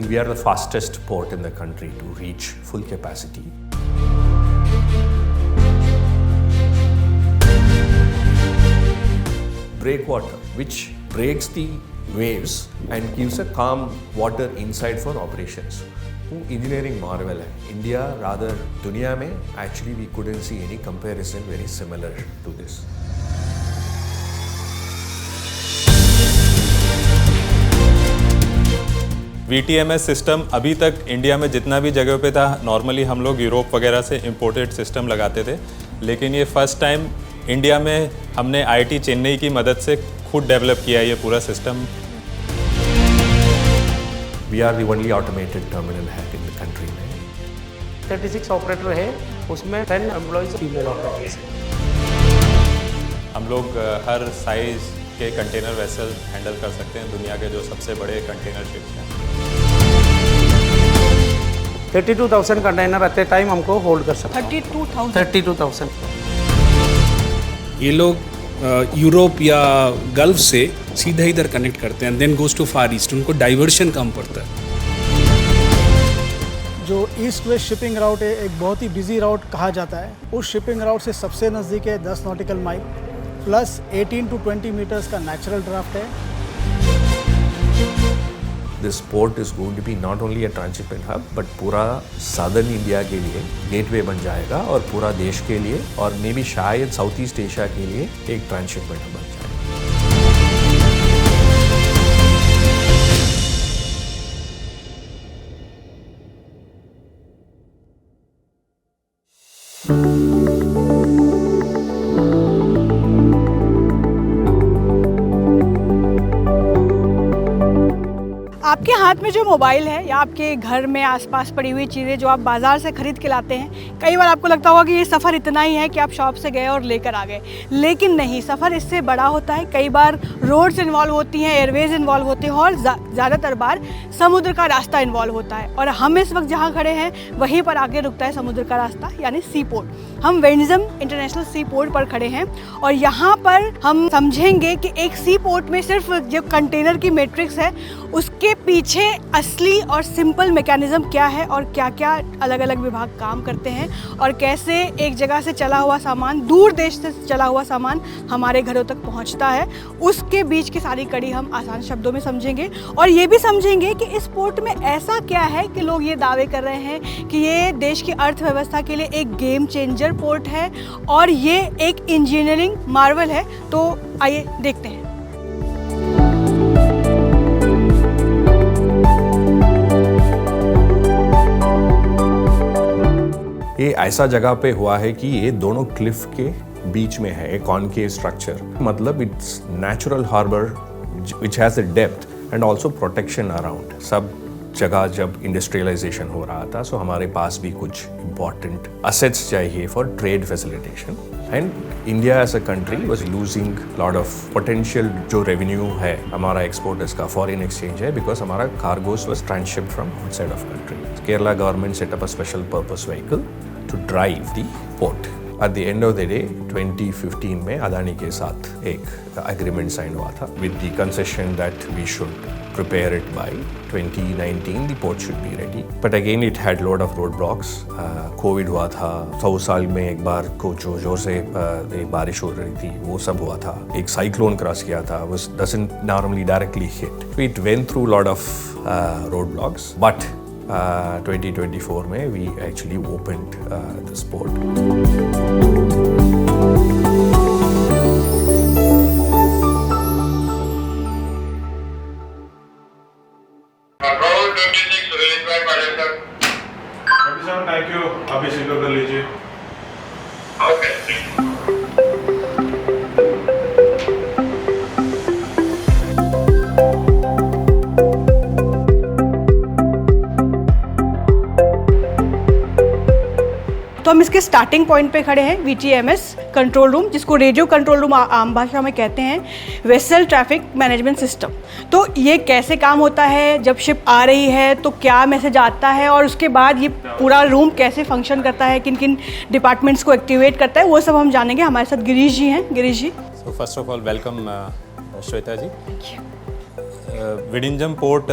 We are the fastest port in the country to reach full capacity. Breakwater, which breaks the waves and gives a calm water inside for operations. वो engineering marvel है. India rather दुनिया में actually we couldn't see any comparison very similar to this. VTMS system अभी तक India में जितना भी जगह पे था, नॉर्मली हम लोग यूरोप वगैरह से इम्पोर्टेड सिस्टम लगाते थे, लेकिन ये फर्स्ट टाइम इंडिया में हमने IIT चेन्नई की मदद से खुद डेवलप किया ये पूरा system. We are the only automated terminal head in the country में. 36 ऑपरेटर है, उसमें 10 एम्प्लॉइज फीमेल ऑपरेटर्स हैं. हम लोग हर साइज़ के कंटेनर वेसल हैंडल कर सकते हैं, दुनिया के जो सबसे बड़े कंटेनर शिप्स हैं. 32,000 कंटेनर एट ए टाइम हमको होल्ड कर सकते हैं. 32,000. ये लोग यूरोप या गल्फ से सीधा इधर कनेक्ट करते हैं, then goes to far east. उनको डाइवर्शन कम पड़ता है. जो ईस्ट वेस्ट शिपिंग राउट है, एक बहुत ही बिजी राउट कहा जाता है. उस शिपिंग राउट से सबसे नज़दीक है 10 nautical mile plus 18 to 20 metres का नेचुरल ड्राफ्ट है. This port is going to be not only a transshipment hub, but पूरा साउदर्न इंडिया के लिए गेटवे बन जाएगा और पूरा देश के लिए और मे बी शायद साउथ ईस्ट एशिया के लिए एक ट्रांसशिपमेंट हब बन जाएगा. आपके हाथ में जो मोबाइल है या आपके घर में आसपास पड़ी हुई चीज़ें जो आप बाज़ार से ख़रीद के लाते हैं, कई बार आपको लगता होगा कि ये सफ़र इतना ही है कि आप शॉप से गए और लेकर आ गए, लेकिन नहीं, सफ़र इससे बड़ा होता है. कई बार रोड्स इन्वॉल्व होती हैं, एयरवेज़ इन्वॉल्व होते हैं और ज़्यादातर बार समुद्र का रास्ता इन्वॉल्व होता है. और हम इस वक्त जहाँ खड़े हैं वहीं पर आगे रुकता है समुद्र का रास्ता यानी सी पोर्ट. हम वेनिज़म इंटरनेशनल सी पोर्ट पर खड़े हैं और यहाँ पर हम समझेंगे कि एक सी पोर्ट में सिर्फ जो कंटेनर की मैट्रिक्स है उसके पीछे असली और सिंपल मैकेनिज़्म क्या है और क्या क्या अलग अलग विभाग काम करते हैं और कैसे एक जगह से चला हुआ सामान, दूर देश से चला हुआ सामान हमारे घरों तक पहुंचता है. उसके बीच की सारी कड़ी हम आसान शब्दों में समझेंगे और ये भी समझेंगे कि इस पोर्ट में ऐसा क्या है कि लोग ये दावे कर रहे हैं कि ये देश की अर्थव्यवस्था के लिए एक गेम चेंजर पोर्ट है और ये एक इंजीनियरिंग मार्वल है. तो आइए देखते हैं. ये ऐसा जगह पे हुआ है कि ये दोनों क्लिफ के बीच में है एक कॉनकेव स्ट्रक्चर. मतलब it's natural harbour which has a depth and also protection around. सब जगह जब इंडस्ट्रियलाइजेशन हो रहा था सो हमारे पास भी कुछ इम्पॉर्टेंट असेट्स चाहिए for trade facilitation. And India as a country was losing lot of potential जो रेवेन्यू है हमारा एक्सपोर्टर्स का फॉरेन एक्सचेंज है बिकॉज हमारा cargos was transshipped from outside of country. Kerala government set up a special purpose vehicle to drive the port. At the end of the day, 2015 में अदानी के साथ एक agreement sign हुआ था with the concession that we should prepare it by 2019. The port should be ready. But again, it had lot of roadblocks. COVID हुआ था. 100 साल में एक बार को जो जोर से बारिश हो रही थी वो सब हुआ था. एक साइक्लोन क्रॉस किया था. Was doesn't normally directly hit. So it went through lot of roadblocks. But 2024 में we actually opened this port. Control 26 release by pilot sir. 27 thank you. अभी सिग्नल कर लीजिए. Okay. तो हम इसके स्टार्टिंग पॉइंट पे खड़े हैं, VTMS कंट्रोल रूम, जिसको रेडियो कंट्रोल रूम आम भाषा में कहते हैं, वेसल ट्रैफिक मैनेजमेंट सिस्टम. तो ये कैसे काम होता है, जब शिप आ रही है तो क्या मैसेज आता है और उसके बाद ये पूरा रूम कैसे फंक्शन करता है, किन किन डिपार्टमेंट्स को एक्टिवेट करता है, वो सब हम जानेंगे. हमारे साथ गिरीश जी हैं. Girish ji, so first of all welcome Shweta ji. Vizhinjam port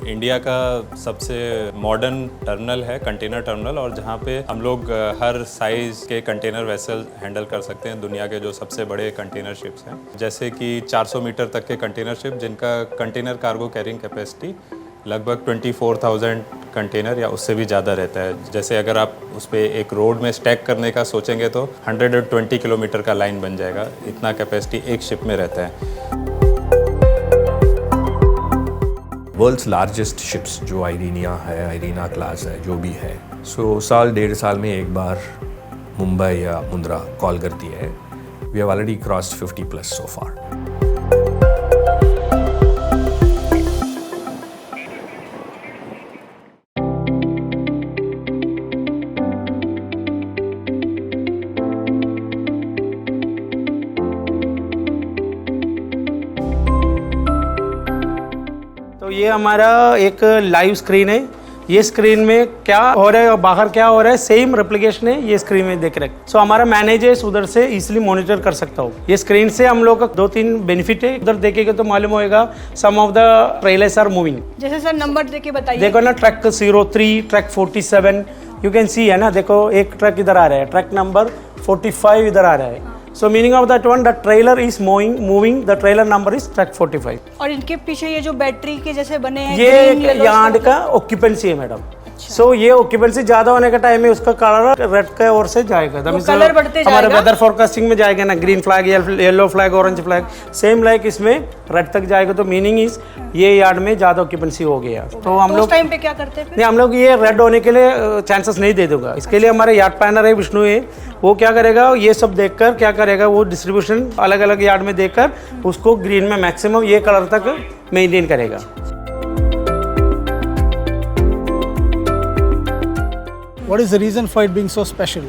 India का सबसे मॉडर्न टर्मिनल है, कंटेनर टर्मिनल, और जहाँ पे हम लोग हर साइज़ के कंटेनर वेसल हैंडल कर सकते हैं। दुनिया के जो सबसे बड़े कंटेनर शिप्स हैं, जैसे कि 400 मीटर तक के कंटेनर शिप जिनका कंटेनर कार्गो कैरिंग कैपेसिटी लगभग 24,000 कंटेनर या उससे भी ज़्यादा रहता है। जैसे अगर आप उस पर एक रोड में स्टैक करने का सोचेंगे तो 120 किलोमीटर का लाइन बन जाएगा, इतना कैपेसिटी एक शिप में रहता है। वर्ल्ड्स लार्जेस्ट शिप्स जो आइरीनिया है, आइरीना क्लास है, जो भी है, सो साल डेढ़ साल में एक बार मुंबई या मुंद्रा कॉल करती है। वी हैव ऑलरेडी क्रॉस्ड 50+ सो फार। तो ये हमारा एक लाइव स्क्रीन है। ये स्क्रीन में क्या हो रहा है और बाहर क्या हो रहा है सेम रेप्लिकेशन है, ये स्क्रीन में देख रहे हैं। सो हमारा मैनेजर्स उधर से इजीली मॉनिटर कर सकता हो। ये स्क्रीन से हम लोग का 2-3 बेनिफिट है। उधर देखेंगे तो मालूम होएगा some of the trailers are moving. जैसे सर नंबर देके बताइए। देखो ना, truck 03, truck 47 you can see है ना। देखो एक ट्रक इधर आ रहा है, ट्रक नंबर 45 इधर आ रहा है। So meaning of that one, the trailer is moving. The trailer number is truck 45. और इनके पीछे ये जो बैटरी के जैसे बने हैं, ये यार्ड का ऑक्यूपेंसी है मैडम। सो ये ऑक्यूपेंसी ज्यादा होने का टाइम में उसका कलर रेड के ओर से जाएगा। कलर बढ़ते हमारे वेदर फोरकास्टिंग में जाएगा ना, green flag, yellow flag, orange flag, same like इसमें रेड तक जाएगा। तो मीनिंग इज ये यार्ड में ज्यादा ऑक्यूपेंसी हो गया। तो हम लोग टाइम पे क्या करते हैं? नहीं, हम लोग ये रेड होने के लिए चांसेस नहीं दे दूंगा। इसके लिए हमारे यार्ड प्लानर है विष्णु है, वो क्या करेगा, ये सब देखकर क्या करेगा, वो डिस्ट्रीब्यूशन अलग अलग यार्ड में देखकर उसको ग्रीन में मैक्सिमम ये कलर तक मेंटेन करेगा। What is the reason for it being so special?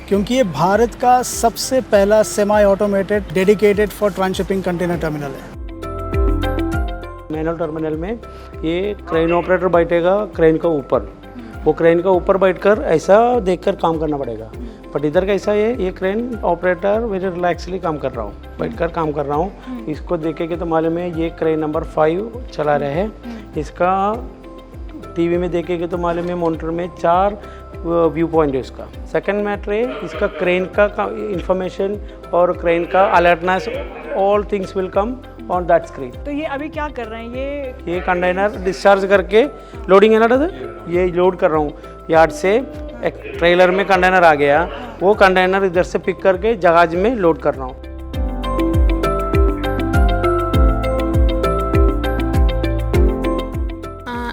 क्योंकि ये भारत का सबसे पहला semi automated dedicated for transshipping container terminal है। मैनुअल टर्मिनल में ये क्रेन ऑपरेटर बैठेगा क्रेन का ऊपर, वो क्रेन का ऊपर बैठकर ऐसा देखकर काम करना पड़ेगा। बट इधर कैसा है, ये क्रेन ऑपरेटर वेरी रिलैक्सली काम कर रहा हूँ, बैठकर काम कर रहा हूँ। इसको देखेंगे तो मालूम है ये क्रेन नंबर 5 चला रहे हैं। इसका टीवी में देखेंगे तो मालूम है मॉनिटर में 4 व्यू पॉइंट है उसका। सेकंड मैटर है इसका क्रेन का इंफॉर्मेशन और क्रेन का alertness, all things will come on that screen. तो ये अभी क्या कर रहे हैं? ये कंटेनर डिस्चार्ज करके लोडिंग है ना, ये लोड कर रहा हूँ यार्ड से। एक ट्रेलर में कंटेनर आ गया, वो कंटेनर इधर से पिक करके जहाज में लोड कर रहा हूँ।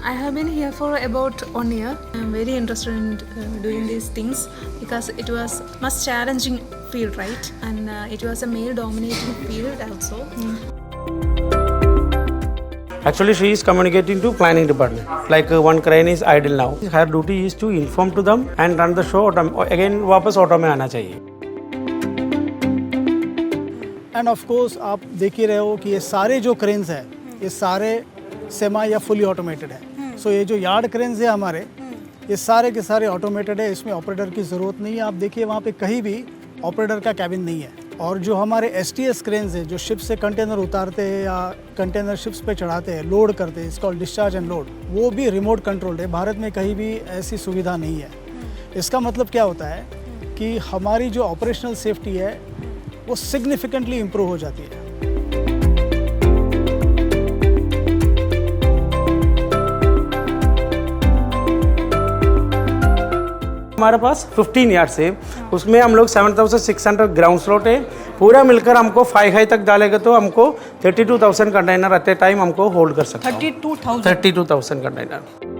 I have been here for about 1 year. I am very interested in doing these things because it was much challenging field, right? And it was a male-dominating field also. Actually, she is communicating to planning department. Like one crane is idle now. Her duty is to inform to them and run the show. Again, वापस auto में आना चाहिए। End of course आप देख ही रहे हो कि ये सारे जो क्रेन्स हैं, ये सारे सेमी या फुली ऑटोमेटेड है। सो ये जो यार्ड क्रेन्स है हमारे, ये सारे के सारे ऑटोमेटेड है। इसमें ऑपरेटर की ज़रूरत नहीं है। आप देखिए वहाँ पे कहीं भी ऑपरेटर का कैबिन नहीं है। और जो हमारे STS क्रेन्स हैं, जो शिप से कंटेनर उतारते हैं या कंटेनर शिप्स पे चढ़ाते हैं, लोड करते हैं, इसका डिस्चार्ज एंड लोड, वो भी रिमोट कंट्रोल्ड है। भारत में कहीं भी ऐसी सुविधा नहीं है। इसका मतलब क्या होता है कि हमारी जो ऑपरेशनल सेफ्टी है वो सिग्निफिकेंटली इम्प्रूव हो जाती है। हमारे पास 15 यार्ड्स है, उसमें हम लोग 7,600 ग्राउंड स्लॉट है। पूरा मिलकर हमको 5 हाई तक डालेगा तो हमको 32,000 कंटेनर एट ए टाइम हमको होल्ड कर सकते हैं। 32,000 container.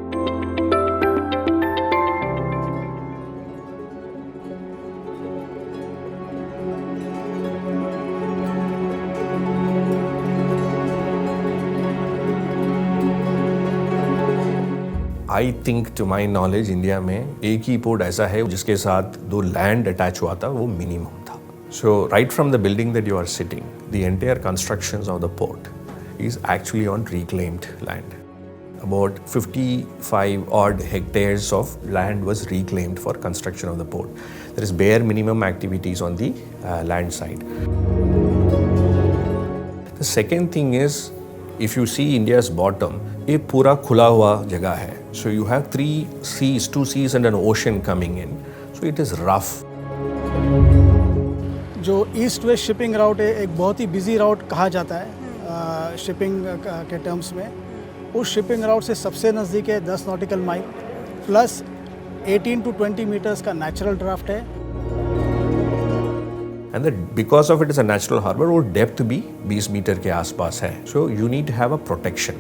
I think to my knowledge India में एक ही पोर्ट ऐसा है जिसके साथ 2 लैंड अटैच हुआ था, वो मिनिमम था। So right from the building that you are sitting, the entire constructions of the port is actually on reclaimed land. About 55 odd hectares of land was reclaimed for construction of the port. There is bare minimum activities on the land side. The second thing is If you see India's bottom, ये पूरा खुला हुआ जगह है. So you have 3 seas, 2 seas and an ocean coming in. So it is rough. जो east west shipping राउट है एक बहुत ही बिजी राउट कहा जाता है शिपिंग के टर्म्स में. उस शिपिंग राउट से सबसे नज़दीक है 10 nautical mile plus 18 to 20 metres का नेचुरल ड्राफ्ट है. And that because of it is a natural harbor, वो डेप्थ भी 20 मीटर के आसपास है. So you need to have a protection.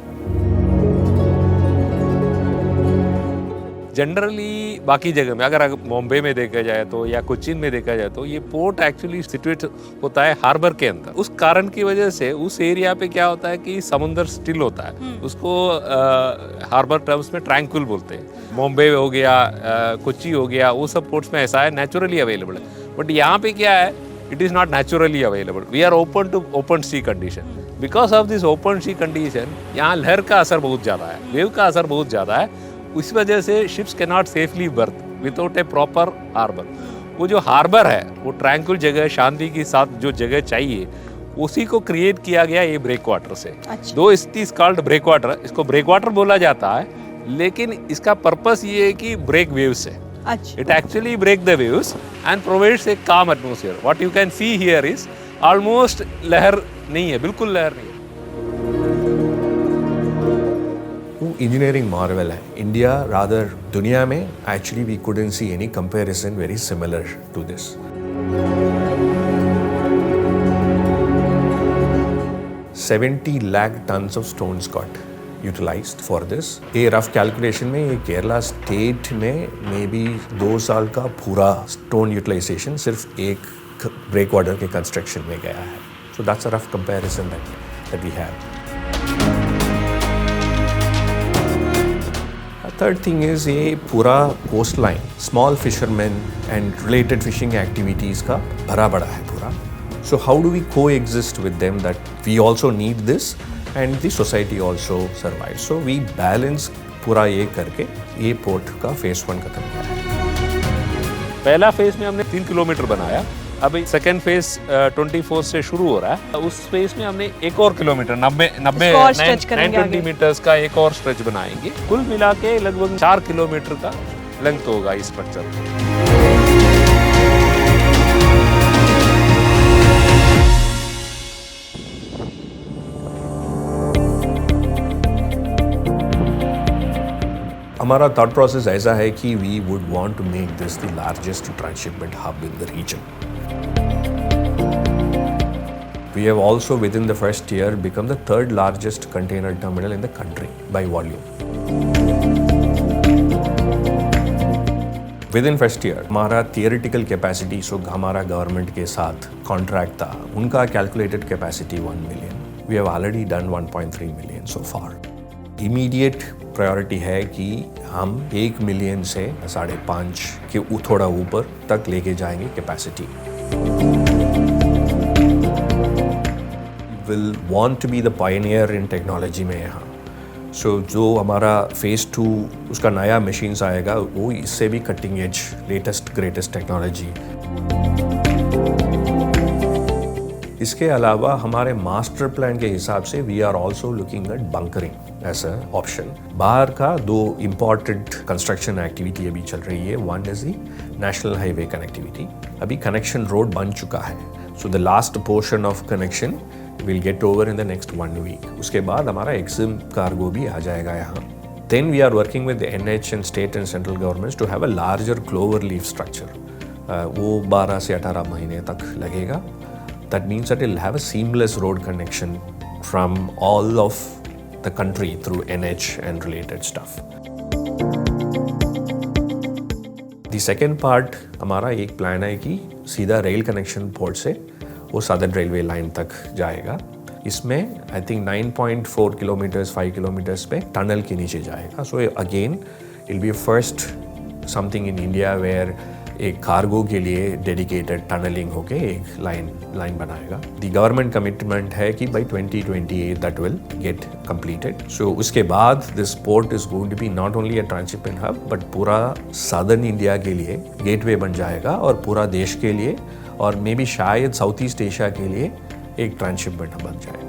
Generally बाकी जगह में अगर बॉम्बे में देखा जाए तो या कोचीन में देखा जाए तो ये पोर्ट एक्चुअली सिचुएट होता है हार्बर के अंदर. उस कारण की वजह से उस एरिया पे क्या होता है कि समुंदर स्टिल होता है. उसको हार्बर टर्म्स में ट्रैंक्विल बोलते हैं. बॉम्बे हो गया, कोची हो गया, वो सब पोर्ट्स में ऐसा है नेचुरली अवेलेबल है. बट यहाँ पे क्या है, it is not naturally available. We are open to open sea condition. Because of this open sea condition, यहाँ लहर का असर बहुत ज़्यादा है, वेव का असर बहुत ज़्यादा है. उस वजह से ships cannot safely berth without a proper harbor. वो जो हार्बर है वो ट्रैंक्विल जगह, शांति के साथ जो जगह चाहिए उसी को क्रिएट किया गया ये ब्रेक वाटर से. Though it is called break water. इसको ब्रेक वाटर बोला जाता है, लेकिन इसका पर्पस ये है कि ब्रेक वेव्स है. It actually break the waves and provides a calm atmosphere. What you can see here is almost लहर नहीं है, बिल्कुल लहर नहीं है. वो engineering marvel है. India rather दुनिया में actually we couldn't see any comparison very similar to this. 70 lakh tons of stones got utilized for this. ये रफ कैलकुलेशन में ये केरला स्टेट में मे बी 2 साल का पूरा स्टोन यूटिलाइजेशन सिर्फ एक ब्रेक वाटर के कंस्ट्रक्शन में गया है. So that's a rough comparison that we have. Third thing is ये पूरा coast line small fisherman and related fishing activities का भरा पड़ा है पूरा. So how do we coexist with them that we also need this and the society also survives. So we balance पूरा ये करके ये पोर्ट का फेज 1 खत्म किया है. पहला फेज में हमने 3 किलोमीटर बनाया. अभी सेकेंड फेज 24 से शुरू हो रहा है. उस फेज में हमने एक और किलोमीटर 90 मीटर्स का एक और स्ट्रेच बनाएंगे. कुल मिला के लगभग 4 किलोमीटर का लेंथ होगा इस स्ट्रक्चर. हमारा थॉट प्रोसेस ऐसा है कि we would want to make this the largest transshipment hub in the region. We have also within the first year become the 3rd largest container terminal in the country by volume. Within first year हमारा theoretical capacity, so हमारा government के साथ contract था, उनका calculated capacity 1 million. We have already done 1.3 million so far. Immediate priority है कि हम 1 million से 5.5 के थोड़ा ऊपर तक लेके जाएंगे capacity. Will want to be the pioneer in technology में यहाँ. सो जो हमारा फेज 2 उसका नया मशीन्स आएगा वो इससे भी cutting edge latest greatest technology. इसके अलावा हमारे मास्टर प्लान के हिसाब से we are also looking at bunkering as a option. बाहर का 2 इम्पॉर्टेंट कंस्ट्रक्शन एक्टिविटी अभी चल रही है. One is the national highway connectivity. अभी कनेक्शन रोड बन चुका है. So the last portion of connection will get over in the next 1 week. उसके बाद हमारा एक्सिम कार्गो भी आ जाएगा यहाँ. Then we are working with NH and state and central governments to have a larger clover leaf structure. वो 12 से 18 महीने तक लगेगा. That means that it'll have a seamless road connection from all of the country through NH and related stuff. The second part हमारा एक plan है कि सीधा रेल कनेक्शन पोर्ट से वो सदर्न रेलवे लाइन तक जाएगा. इसमें आई थिंक 9.4 किलोमीटर्स 5 किलोमीटर्स पे टनल के नीचे जाएगा. So again it be first something in India where एक कार्गो के लिए डेडिकेटेड टनलिंग होके एक लाइन बनाएगा. द गवर्नमेंट कमिटमेंट है कि by 2028 that will get completed. So उसके बाद this port is going to be not only a transshipment hub but पूरा सदर्न इंडिया के लिए गेटवे बन जाएगा और पूरा देश के लिए और मे बी शायद साउथ ईस्ट एशिया के लिए एक ट्रांसशिपमेंट हब बन जाएगा.